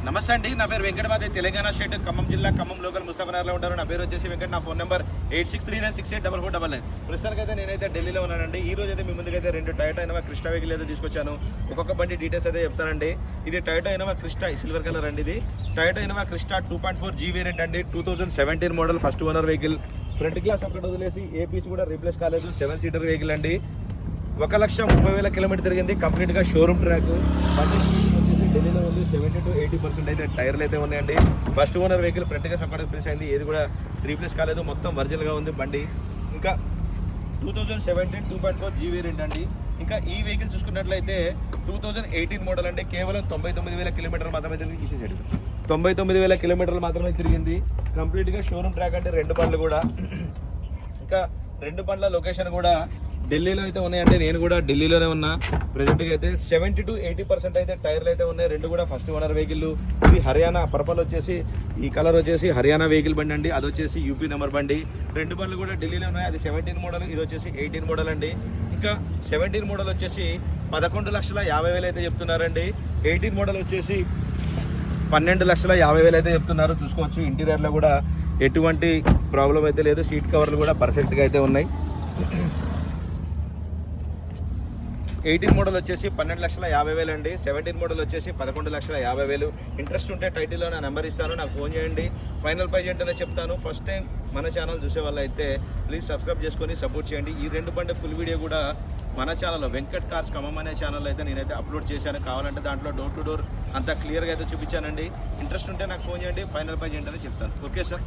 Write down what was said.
నమస్తే అండి, నా పేరు వెంకటమాదే, తెలంగాణ స్టేట్ ఖమ్మం జిల్లా ఖమ్మం లోకల్ ముస్తాఫనగర్లో ఉంటారు. నా పేరు వచ్చేసి వెంకట. నా ఫోన్ నెంబర్ 8639684499. ప్రస్తుతానికి అయితే నేనైతే ఢిల్లీలో ఉన్నానండి. ఈ రోజు అయితే మీ ముందుకైతే రెండు టయోటా ఇన్నోవా క్రిస్టా వెహికల్ అయితే తీసుకొచ్చాను. ఒక్కొక్క బండి డీటెయిల్స్ అయితే చెప్తానండి. ఇది Toyota Innova Crysta silver colour అండి. ఇది Toyota Innova Crysta 2.4G variant అండి. 2017 model, first owner vehicle. Front glass అక్కడ వదిలేసి ఏ పీస్ కూడా రీప్లేస్ కాలేదు. 7 సీటర్ వెహికల్ అండి. 1,30,000 కిలోమీటర్ తిరిగింది. కంప్లీట్గా షోరూమ్ ట్రాక్. ఢిల్లీలో ఉంది. 70 to 80% అయితే టైర్లు అయితే ఉన్నాయండి. First owner vehicle. Front glass అక్కడ రీప్లేస్ అయింది, ఏది కూడా రీప్లేస్ కాలేదు. మొత్తం ఒరిజినల్గా ఉంది బండి. ఇంకా 2017 2.4G వేరియంట్ అండి. ఇంకా ఈ వెహికల్ చూసుకున్నట్లయితే 2018 మోడల్ అండి. కేవలం 99,000 కిలోమీటర్లు మాత్రమే తిరిగి తీసేసాడు. 99,000 కిలోమీటర్లు మాత్రమే తిరిగింది. కంప్లీట్గా షోరూమ్ ట్రాక్ అంటే రెండు బండ్లు కూడా. ఇంకా రెండు బండ్ల లొకేషన్ కూడా ఢిల్లీలో అయితే ఉన్నాయంటే నేను కూడా ఢిల్లీలోనే ఉన్నా. ప్రెజెంట్గా అయితే 70 to 80% అయితే టైర్లు అయితే ఉన్నాయి. రెండు కూడా ఫస్ట్ ఓనర్ వెహికల్. ఇది హర్యానా పర్పల్ వచ్చేసి, ఈ కలర్ వచ్చేసి హర్యానా వెహికల్ బండి అండి. అది వచ్చేసి యూపీ నెంబర్ బండి. రెండు బండ్లు కూడా ఢిల్లీలో ఉన్నాయి. అది 17 మోడల్, ఇది వచ్చేసి 18 మోడల్ అండి. ఇంకా 17 మోడల్ వచ్చేసి 11,50,000 అయితే చెప్తున్నారండి. 18 మోడల్ వచ్చేసి 12,50,000 అయితే చెప్తున్నారు. చూసుకోవచ్చు, ఇంటీరియర్లో కూడా ఎటువంటి ప్రాబ్లం అయితే లేదు. సీట్ కవర్లు కూడా పర్ఫెక్ట్గా అయితే ఉన్నాయి. 18 మోడల్ వచ్చేసి 12,50,000 అండి. 17 మోడల్ వచ్చేసి 11,50,000. ఇంట్రెస్ట్ ఉంటే టైటిల్లో నా నెంబర్ ఇస్తాను, నాకు ఫోన్ చేయండి. ఫైనల్ ప్రైజ్ ఏంటనే చెప్తాను. ఫస్ట్ టైం మన ఛానల్ చూసే వాళ్ళు అయితే ప్లీజ్ సబ్స్క్రైబ్ చేసుకొని సపోర్ట్ చేయండి. ఈ రెండు బండి ఫుల్ వీడియో కూడా మన ఛానల్లో వెంకట్ కార్స్ ఖమ్మం అనే ఛానల్లో అయితే నేనైతే అప్లోడ్ చేశాను. కావాలంటే దాంట్లో డోర్ టు డోర్ అంతా క్లియర్గా అయితే చూపించానండి. ఇంట్రెస్ట్ ఉంటే నాకు ఫోన్ చేయండి. ఫైనల్ ప్రైజ్ ఏంటనే చెప్తాను. Okay sir.